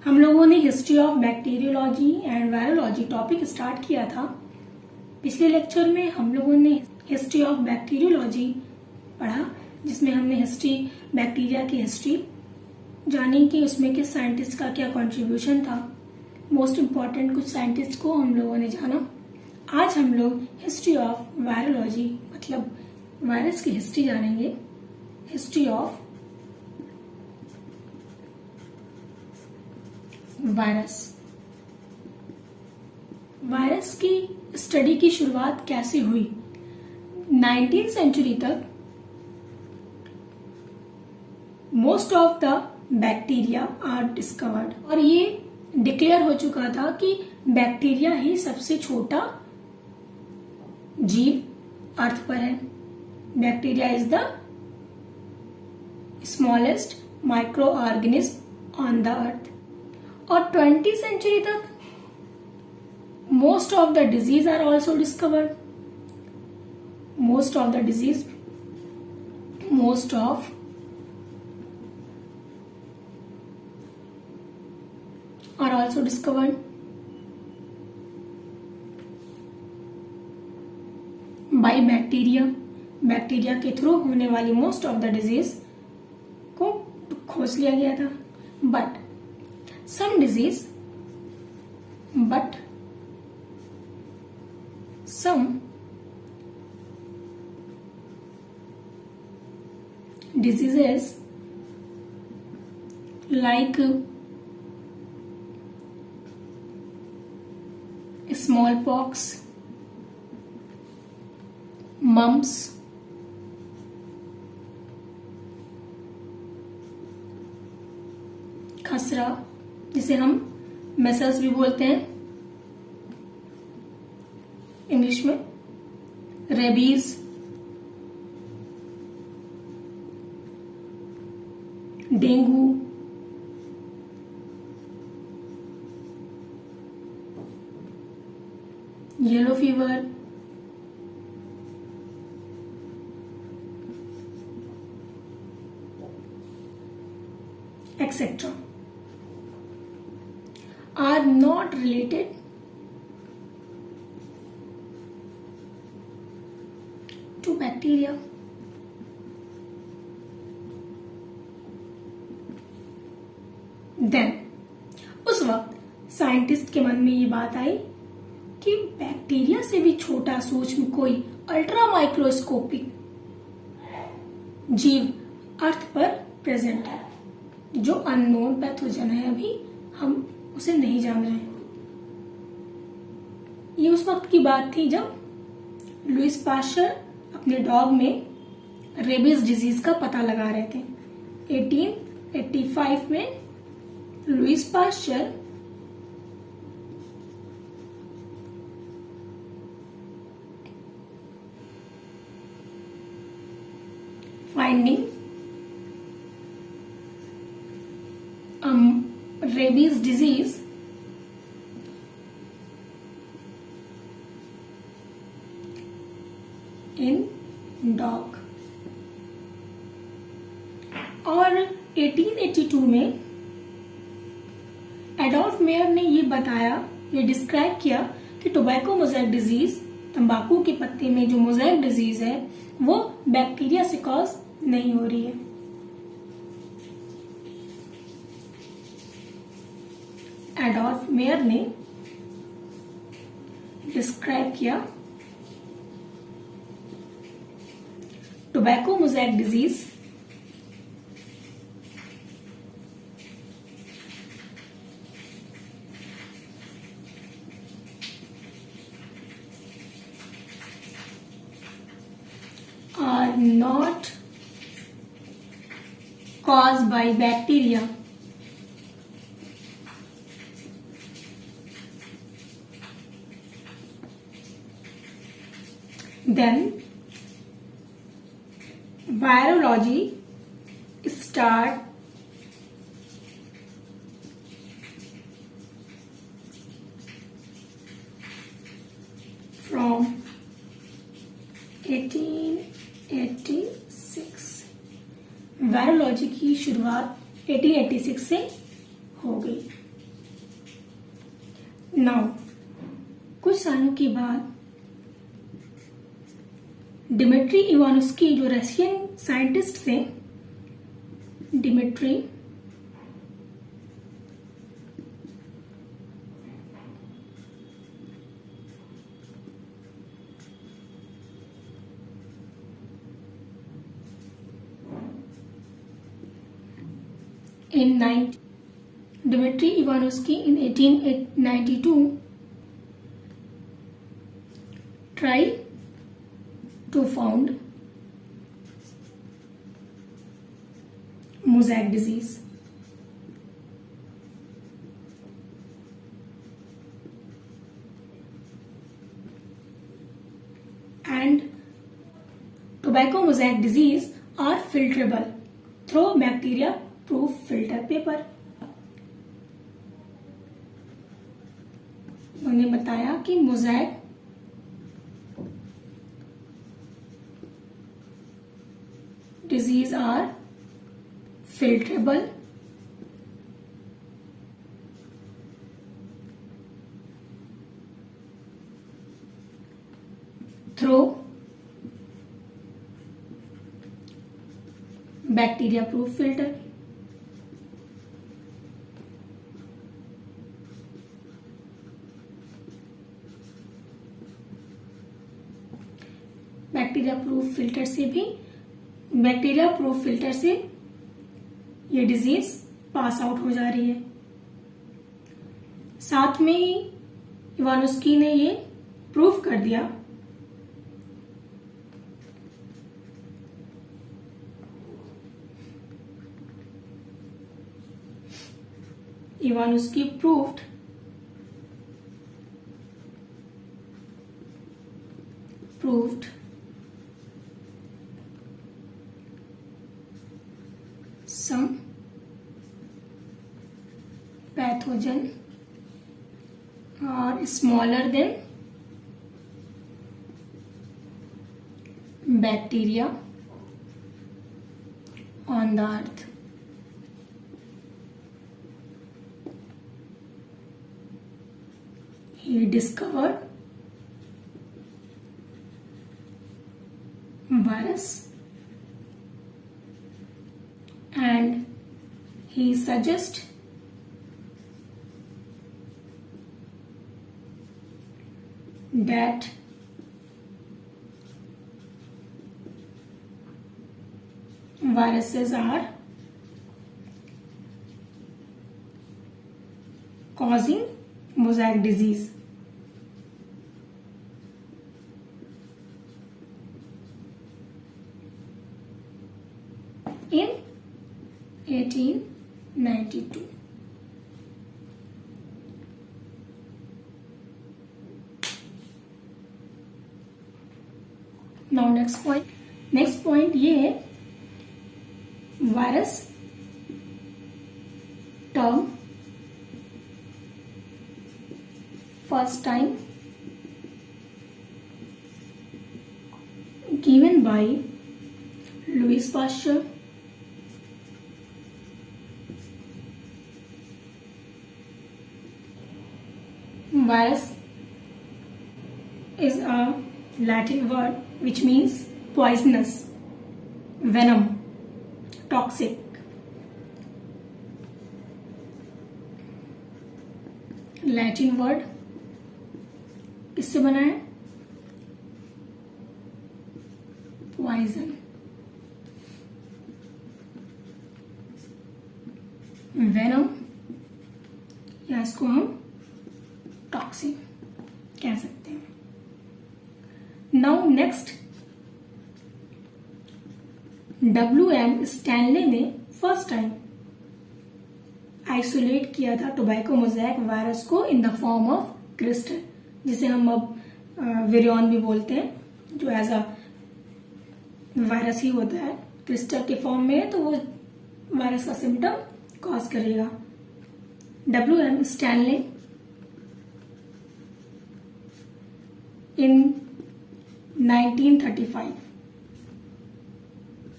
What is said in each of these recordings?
हम लोगों ने history of bacteriology and virology topic start किया था। पिछले लेक्चर में हम लोगों ने हिस्ट्री ऑफ बैक्टीरियोलॉजी पढ़ा, जिसमें हमने हिस्ट्री बैक्टीरिया की हिस्ट्री जानी कि उसमें किस साइंटिस्ट का क्या कंट्रीब्यूशन था। मोस्ट इम्पॉर्टेंट कुछ साइंटिस्ट को हम लोगों ने जाना। आज हम लोग हिस्ट्री ऑफ वायरोलॉजी मतलब वायरस की हिस्ट्री जानेंगे। History of virus. वायरस की स्टडी की शुरुआत कैसे हुई? 19th सेंचुरी तक most of the bacteria are discovered, और ये डिक्लेयर हो चुका था कि बैक्टीरिया ही सबसे छोटा जीव अर्थ पर है। Bacteria is the smallest micro organism on the earth. और 20th सेंचुरी तक most of the disease are also discovered. Most of are also discovered by bacteria। Bacteria के थ्रू होने वाली मोस्ट ऑफ द डिजीज को खोज लिया गया था। But some diseases like smallpox, mumps, खसरा जिसे हम मेसल्स भी बोलते हैं इंग्लिश में, rabies, dengue, yellow fever, etc. are not related to bacteria। Then उस वक्त साइंटिस्ट के मन में ये बात आई कि बैक्टीरिया से भी छोटा सूक्ष्म कोई अल्ट्रा माइक्रोस्कोपिक जीव अर्थ पर प्रेजेंट है, जो अननोन पैथोजन है। अभी हम उसे नहीं जान रहे हैं। ये उस वक्त की बात थी जब लुईस पाश्चर अपने डॉग में रेबीज डिजीज का पता लगा रहे थे। 1885 में Louis Pasteur finding rabies disease in dog। और 1882 में एडोल्फ मेयर ने ये बताया, ये डिस्क्राइब किया कि टोबैको मोज़ेक डिजीज, तंबाकू के पत्ते में जो मोज़ेक डिजीज है वो बैक्टीरिया से कॉज नहीं हो रही है। एडोल्फ मेयर ने डिस्क्राइब किया tobacco mosaic disease are not caused by bacteria। Then virology start from 1886। Virology की शुरुआत 1886 से हो गई। नाउ कुछ सालों के बाद डिमिट्री इवानोस्की, जो रशियन साइंटिस्ट थे, Dmitry Dmitry Ivanovsky in 1892 tried to found mosaic disease. And tobacco mosaic disease are filterable through bacteria proof filter paper. उन्होंने बताया कि mosaic disease are filterable through bacteria proof filter. Bacteria proof filter से ये disease pass out हो जा रही है. साथ में ही इवानोस्की ने ये प्रूफ कर दिया Ivanovsky proved some pathogen are smaller than bacteria on the earth. He discovered virus and he suggests that viruses are causing mosaic disease. In 1892. Now next point ये है virus term first time given by Louis Pasteur. Virus is a Latin word which means poisonous, venom, toxic. Latin word किससे बना है? Poison. Venom या इसको हम toxin कह सकते हैं. नाउ नेक्स्ट WM स्टैनले ने फर्स्ट टाइम आइसोलेट किया था टोबैको मोज़ैक वायरस को in the form of crystal, जिसे हम अब विरियन भी बोलते हैं, जो एज अ वायरस ही होता है. क्रिस्टल के फॉर्म में है तो वो वायरस का सिम्टम कॉज करेगा. WM Stanley in 1935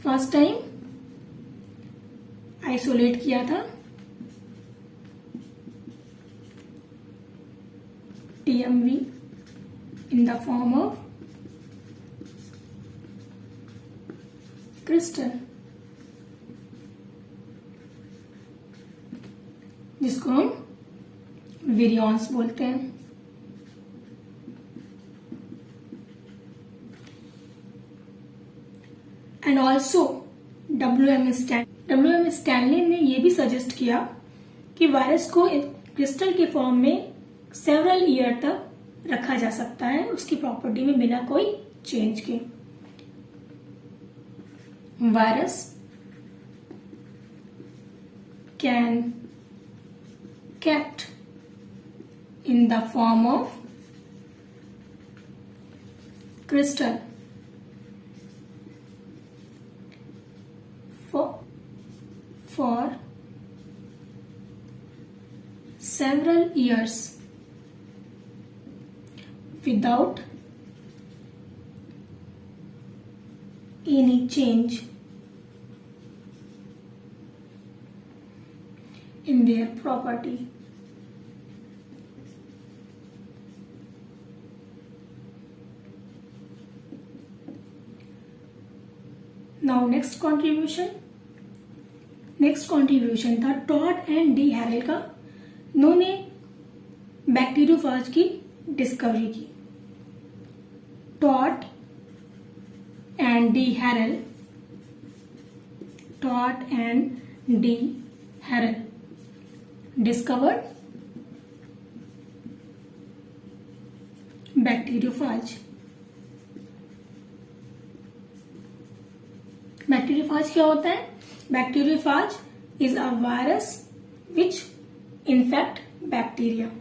first time isolate किया था TMV in the form of crystal, जिसको हम विरियॉन्स बोलते हैं। एंड ऑल्सो WM स्टैनली ने यह भी सजेस्ट किया कि वायरस को क्रिस्टल के फॉर्म में सेवरल ईयर तक रखा जा सकता है, उसकी प्रॉपर्टी में बिना कोई चेंज के। Virus can kept in the form of crystal for several years without any change in their property. Now next contribution था टॉड एंड डी हैरल का। इन्होंने बैक्टीरियोफाज की डिस्कवरी की। टॉड and d'Herelle discovered bacteriophage. Bacteriophage क्या होता है? Bacteriophage is a virus which infect bacteria.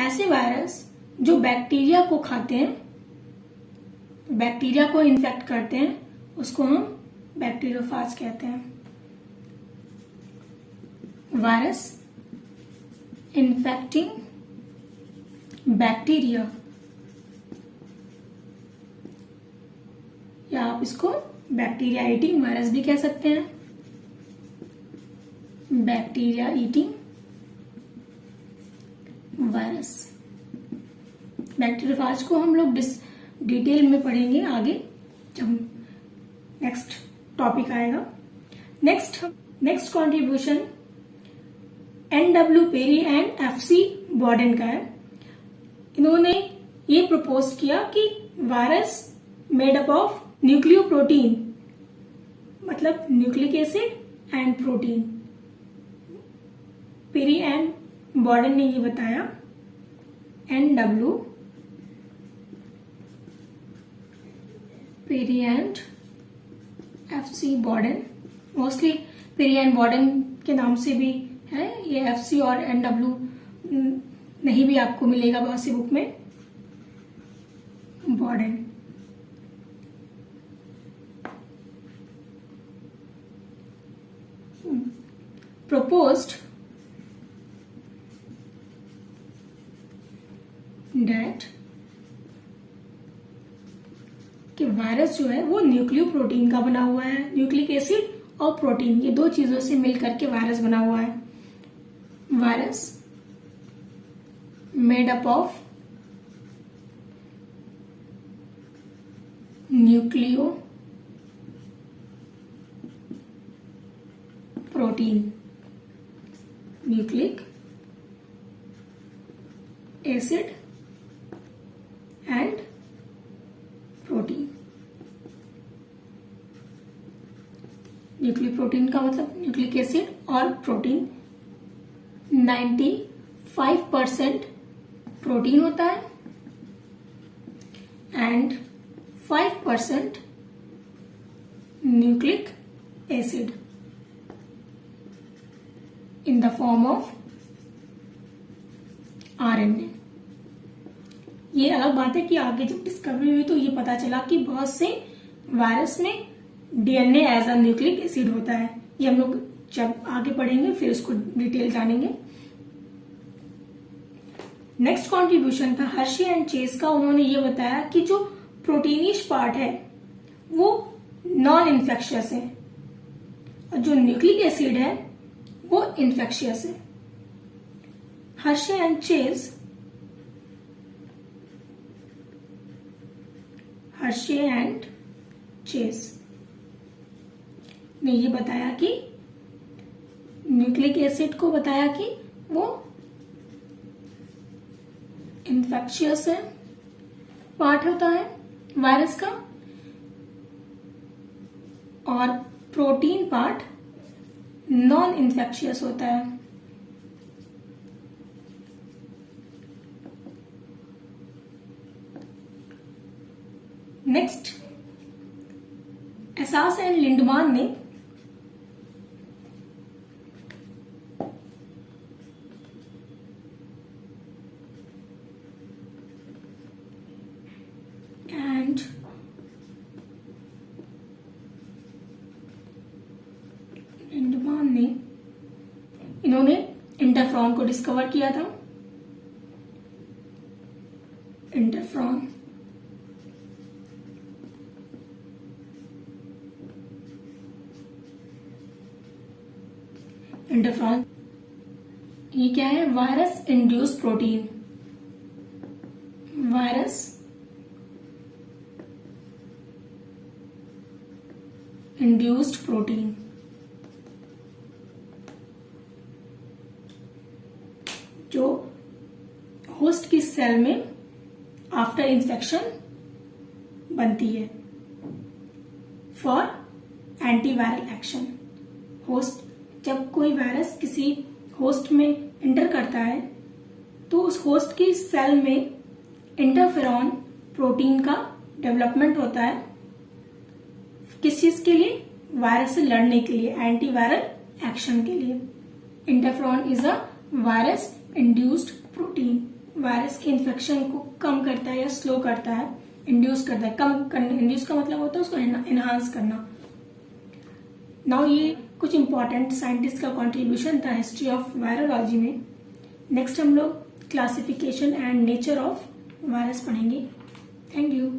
ऐसे वायरस जो बैक्टीरिया को खाते हैं, बैक्टीरिया को इन्फेक्ट करते हैं, उसको हम बैक्टीरियोफाज कहते हैं। वायरस इन्फेक्टिंग बैक्टीरिया, या आप इसको बैक्टीरिया ईटिंग वायरस भी कह सकते हैं। Bacteria eating virus. बैक्टीरियोफाज को हम लोग डिटेल में पढ़ेंगे आगे जब नेक्स्ट टॉपिक आएगा। Next contribution NW Pirie and FC Bawden का है। इन्होंने ये प्रपोज किया कि virus made up of nucleoprotein, मतलब nucleic acid and protein. Pirie and Bawden ने ये बताया। NW Pirie and FC Bawden, mostly Pirie and Bawden के नाम से भी है ये। FC और NW नहीं भी आपको मिलेगा बहुत सी बुक में। बॉर्डन proposed that कि वायरस जो है वो न्यूक्लियोप्रोटीन का बना हुआ है। न्यूक्लिक एसिड और प्रोटीन, ये दो चीजों से मिलकर के वायरस बना हुआ है। Virus made up of nucleo protein, nucleic acid and protein. Nucleic protein का मतलब न्यूक्लिक एसिड और प्रोटीन। 95% प्रोटीन होता है and 5% nucleic acid in the form of RNA। ये अलग बात है कि आगे जब डिस्कवरी हुई तो ये पता चला कि बहुत से वायरस में DNA as a nucleic acid होता है। ये हम लोग जब आगे पढ़ेंगे फिर उसको डिटेल जानेंगे। नेक्स्ट कॉन्ट्रीब्यूशन था हर्शी एंड चेस का। उन्होंने ये बताया कि जो प्रोटीनिश पार्ट है वो नॉन इन्फेक्शियस है और जो न्यूक्लिक एसिड है वो इन्फेक्शियस है। Hershey and Chase Hershey and Chase ने ये बताया कि न्यूक्लिक एसिड को बताया कि वो इन्फेक्शियस है, पार्ट होता है वायरस का, और प्रोटीन पार्ट नॉन इन्फेक्शियस होता है। नेक्स्ट, एसास एंड लिंडमान ने इन्होंने इंटरफ्रॉन को डिस्कवर किया था। इंटरफ्रॉन ये क्या है? Virus induced protein. Virus induced protein जो होस्ट की सेल में आफ्टर इन्फेक्शन बनती है फॉर एंटीवायरल एक्शन। होस्ट, जब कोई वायरस किसी होस्ट में एंटर करता है तो उस होस्ट की सेल में इंटरफेरॉन प्रोटीन का डेवलपमेंट होता है। किस चीज के लिए? वायरस से लड़ने के लिए, एंटीवायरल एक्शन के लिए। Interferon is a virus induced protein. Virus के इन्फेक्शन को कम करता है या स्लो करता है, इंड्यूस करता है। कम करना, इंड्यूस का मतलब होता है उसको एनहांस करना। नाउ ये कुछ इंपॉर्टेंट साइंटिस्ट का कंट्रीब्यूशन था हिस्ट्री ऑफ वायरोलॉजी में। नेक्स्ट हम लोग classification and nature of virus पढ़ेंगे। Thank you.